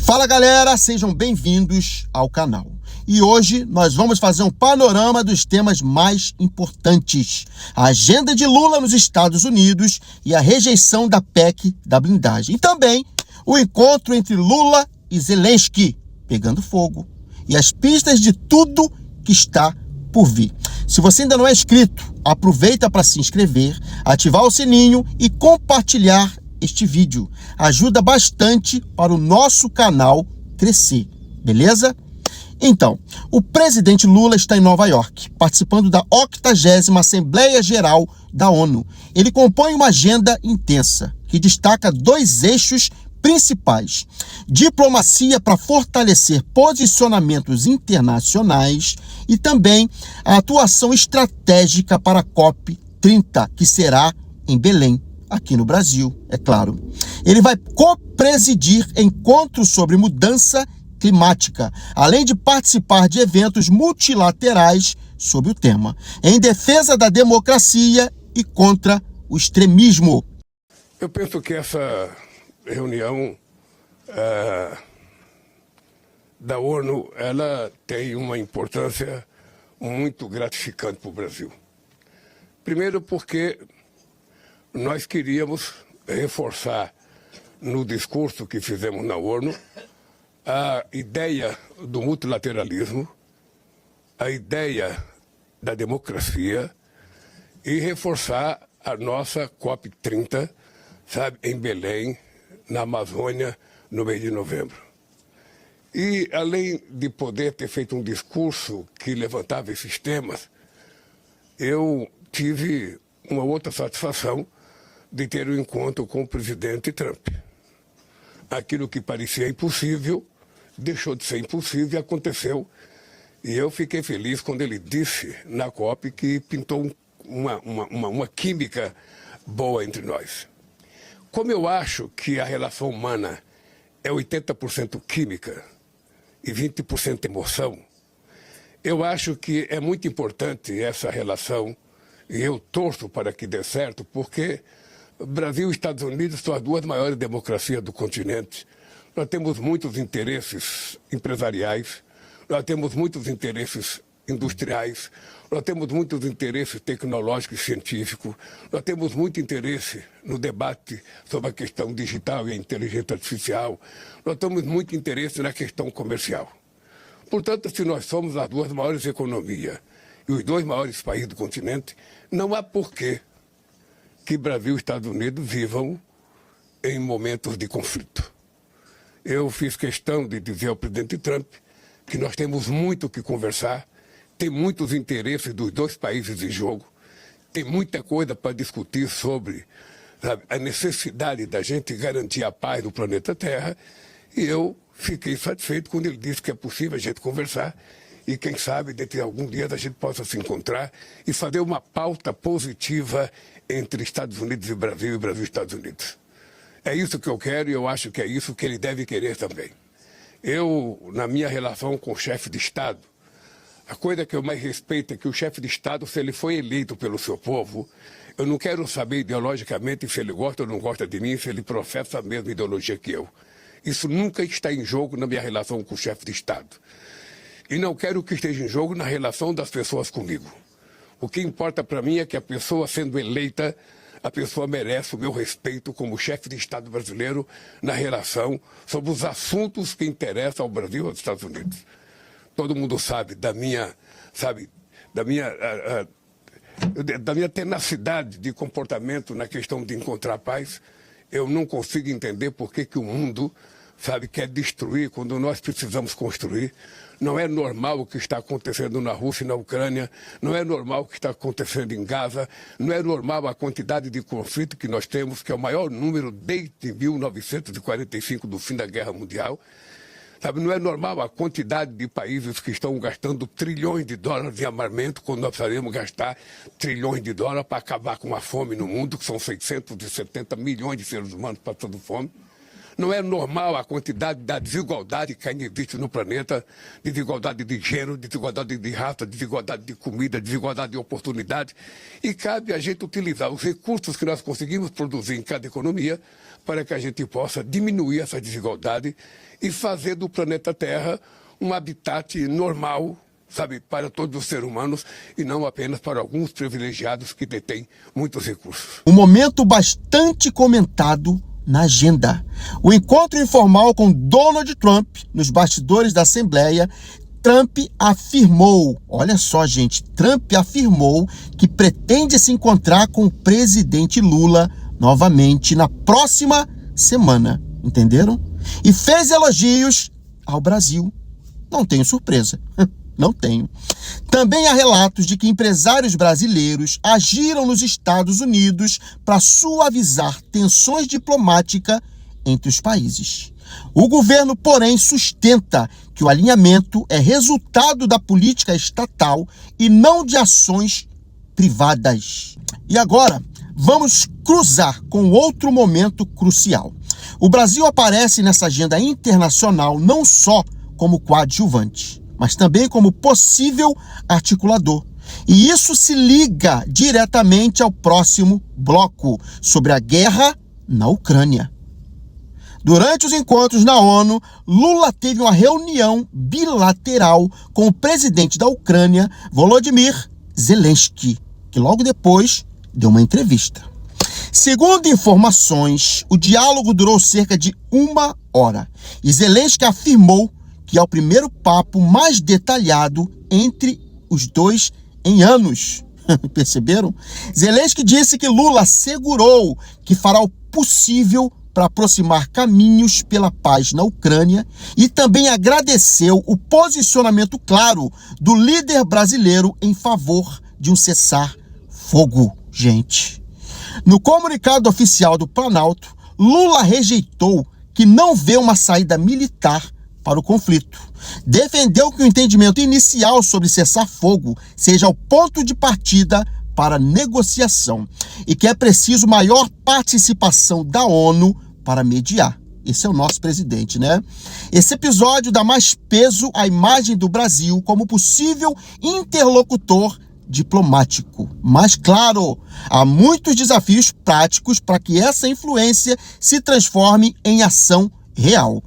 Fala galera, sejam bem-vindos ao canal. E hoje nós vamos fazer um panorama dos temas mais importantes. A agenda de Lula nos Estados Unidos e a rejeição da PEC da blindagem. E também o encontro entre Lula e Zelensky, pegando fogo. E as pistas de tudo que está por vir. Se você ainda não é inscrito, aproveita para se inscrever, ativar o sininho e compartilhar este vídeo. Ajuda bastante para o nosso canal crescer, beleza? Então, o presidente Lula está em Nova York, participando da 80ª Assembleia Geral da ONU. Ele compõe uma agenda intensa, que destaca dois eixos principais: diplomacia para fortalecer posicionamentos internacionais e também a atuação estratégica para a COP30, que será em Belém, aqui no Brasil, é claro. Ele vai co-presidir encontros sobre mudança climática, além de participar de eventos multilaterais sobre o tema, em defesa da democracia e contra o extremismo. Eu penso que essa reunião da ONU, ela tem uma importância muito gratificante para o Brasil. Primeiro porque nós queríamos reforçar no discurso que fizemos na ONU a ideia do multilateralismo, a ideia da democracia e reforçar a nossa COP30, sabe, em Belém, na Amazônia, no mês de novembro. E além de poder ter feito um discurso que levantava esses temas, eu tive uma outra satisfação de ter um encontro com o presidente Trump. Aquilo que parecia impossível, deixou de ser impossível e aconteceu. E eu fiquei feliz quando ele disse na COP que pintou uma química boa entre nós. Como eu acho que a relação humana é 80% química e 20% emoção, eu acho que é muito importante essa relação e eu torço para que dê certo, porque Brasil e Estados Unidos são as duas maiores democracias do continente. Nós temos muitos interesses empresariais, nós temos muitos interesses industriais, nós temos muitos interesses tecnológicos e científicos, nós temos muito interesse no debate sobre a questão digital e a inteligência artificial, nós temos muito interesse na questão comercial. Portanto, se nós somos as duas maiores economias e os dois maiores países do continente, não há porquê que Brasil e Estados Unidos vivam em momentos de conflito. Eu fiz questão de dizer ao presidente Trump que nós temos muito o que conversar, tem muitos interesses dos dois países em jogo, tem muita coisa para discutir sobre, sabe, a necessidade da gente garantir a paz do planeta Terra, e eu fiquei satisfeito quando ele disse que é possível a gente conversar e quem sabe dentro de algum dia a gente possa se encontrar e fazer uma pauta positiva entre Estados Unidos e Brasil e Estados Unidos. É isso que eu quero e eu acho que é isso que ele deve querer também. Eu, na minha relação com o chefe de Estado, a coisa que eu mais respeito é que o chefe de Estado, se ele foi eleito pelo seu povo, eu não quero saber ideologicamente se ele gosta ou não gosta de mim, se ele professa a mesma ideologia que eu. Isso nunca está em jogo na minha relação com o chefe de Estado. E não quero que esteja em jogo na relação das pessoas comigo. O que importa para mim é que a pessoa sendo eleita, a pessoa merece o meu respeito como chefe de Estado brasileiro na relação sobre os assuntos que interessam ao Brasil e aos Estados Unidos. Todo mundo sabe da minha tenacidade de comportamento na questão de encontrar paz. Eu não consigo entender por que o mundo, sabe, quer destruir quando nós precisamos construir. Não é normal o que está acontecendo na Rússia e na Ucrânia, não é normal o que está acontecendo em Gaza, não é normal a quantidade de conflito que nós temos, que é o maior número desde 1945, do fim da Guerra Mundial. Sabe, não é normal a quantidade de países que estão gastando trilhões de dólares em armamento, quando nós precisaríamos gastar trilhões de dólares para acabar com a fome no mundo, que são 670 milhões de seres humanos passando fome. Não é normal a quantidade da desigualdade que ainda existe no planeta, desigualdade de gênero, desigualdade de raça, desigualdade de comida, desigualdade de oportunidade. E cabe a gente utilizar os recursos que nós conseguimos produzir em cada economia para que a gente possa diminuir essa desigualdade e fazer do planeta Terra um habitat normal, sabe, para todos os seres humanos e não apenas para alguns privilegiados que detêm muitos recursos. Um momento bastante comentado na agenda. O encontro informal com Donald Trump nos bastidores da Assembleia. Trump afirmou, olha só, gente, Trump afirmou que pretende se encontrar com o presidente Lula novamente na próxima semana, entenderam? E fez elogios ao Brasil. Não tenho surpresa. Não tenho. Também há relatos de que empresários brasileiros agiram nos Estados Unidos para suavizar tensões diplomáticas entre os países. O governo, porém, sustenta que o alinhamento é resultado da política estatal e não de ações privadas. E agora, vamos cruzar com outro momento crucial. O Brasil aparece nessa agenda internacional não só como coadjuvante, mas também como possível articulador. E isso se liga diretamente ao próximo bloco, sobre a guerra na Ucrânia. Durante os encontros na ONU, Lula teve uma reunião bilateral com o presidente da Ucrânia, Volodymyr Zelensky, que logo depois deu uma entrevista. Segundo informações, o diálogo durou cerca de 1 hora e Zelensky afirmou que é o primeiro papo mais detalhado entre os dois em anos. Perceberam? Zelensky disse que Lula assegurou que fará o possível para aproximar caminhos pela paz na Ucrânia e também agradeceu o posicionamento claro do líder brasileiro em favor de um cessar-fogo, gente. No comunicado oficial do Planalto, Lula rejeitou que não vê uma saída militar para o conflito. Defendeu que o entendimento inicial sobre cessar-fogo seja o ponto de partida para a negociação e que é preciso maior participação da ONU para mediar. Esse é o nosso presidente, né? Esse episódio dá mais peso à imagem do Brasil como possível interlocutor diplomático. Mas, claro, há muitos desafios práticos para que essa influência se transforme em ação real.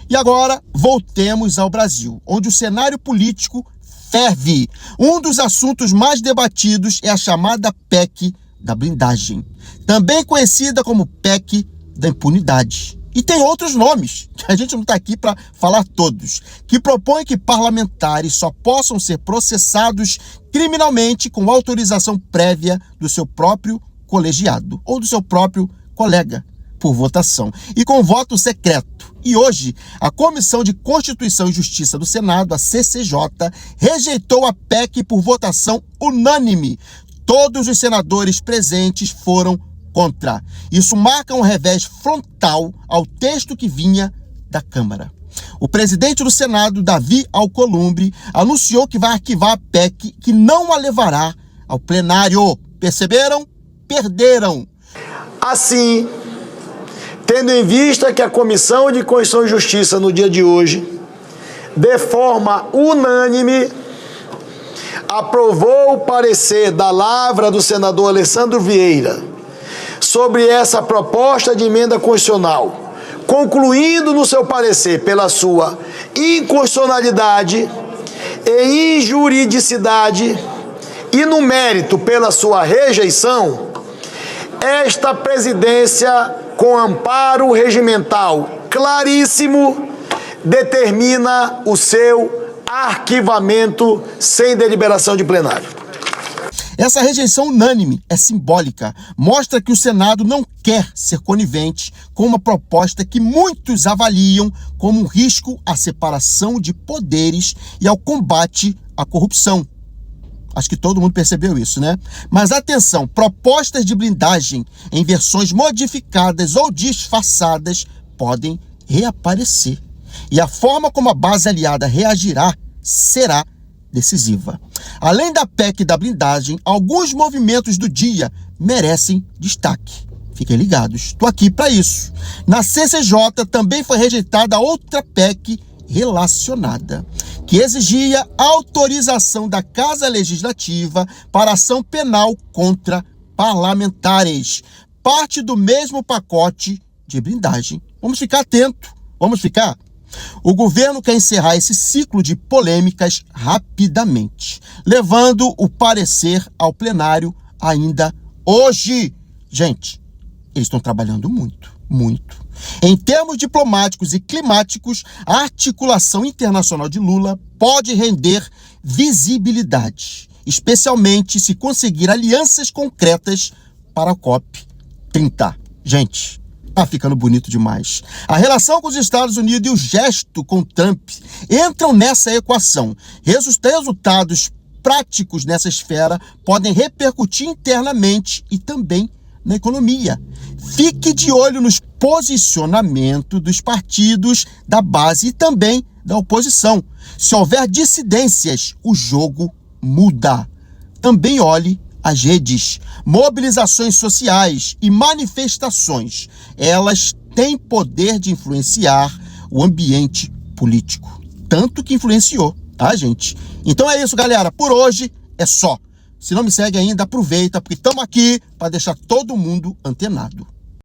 E agora, voltemos ao Brasil, onde o cenário político ferve. Um dos assuntos mais debatidos é a chamada PEC da blindagem, também conhecida como PEC da impunidade. E tem outros nomes, que a gente não está aqui para falar todos, que propõem que parlamentares só possam ser processados criminalmente com autorização prévia do seu próprio colegiado ou do seu próprio colega, por votação, e com voto secreto. E hoje, a Comissão de Constituição e Justiça do Senado, a CCJ, rejeitou a PEC por votação unânime. Todos os senadores presentes foram contra. Isso marca um revés frontal ao texto que vinha da Câmara. O presidente do Senado, Davi Alcolumbre, anunciou que vai arquivar a PEC, que não a levará ao plenário. Perceberam? Perderam. Assim, tendo em vista que a Comissão de Constituição e Justiça, no dia de hoje, de forma unânime, aprovou o parecer da lavra do senador Alessandro Vieira sobre essa proposta de emenda constitucional, concluindo no seu parecer pela sua inconstitucionalidade e injuridicidade e no mérito pela sua rejeição, esta presidência, com amparo regimental claríssimo, determina o seu arquivamento sem deliberação de plenário. Essa rejeição unânime é simbólica, mostra que o Senado não quer ser conivente com uma proposta que muitos avaliam como um risco à separação de poderes e ao combate à corrupção. Acho que todo mundo percebeu isso, né? Mas atenção, propostas de blindagem em versões modificadas ou disfarçadas podem reaparecer. E a forma como a base aliada reagirá será decisiva. Além da PEC da blindagem, alguns movimentos do dia merecem destaque. Fiquem ligados, estou aqui para isso. Na CCJ também foi rejeitada outra PEC relacionada, que exigia autorização da Casa Legislativa para ação penal contra parlamentares. Parte do mesmo pacote de blindagem. Vamos ficar atento, vamos ficar? O governo quer encerrar esse ciclo de polêmicas rapidamente, levando o parecer ao plenário ainda hoje. Gente, eles estão trabalhando muito, muito. Em termos diplomáticos e climáticos, a articulação internacional de Lula pode render visibilidade, especialmente se conseguir alianças concretas para a COP30. Gente, tá ficando bonito demais. A relação com os Estados Unidos e o gesto com Trump entram nessa equação. Resultados práticos nessa esfera podem repercutir internamente e também na economia. Fique de olho nos posicionamentos dos partidos da base e também da oposição. Se houver dissidências, o jogo muda. Também olhe as redes, mobilizações sociais e manifestações. Elas têm poder de influenciar o ambiente político. Tanto que influenciou, tá, gente? Então é isso, galera. Por hoje é só. Se não me segue ainda, aproveita, porque estamos aqui para deixar todo mundo antenado.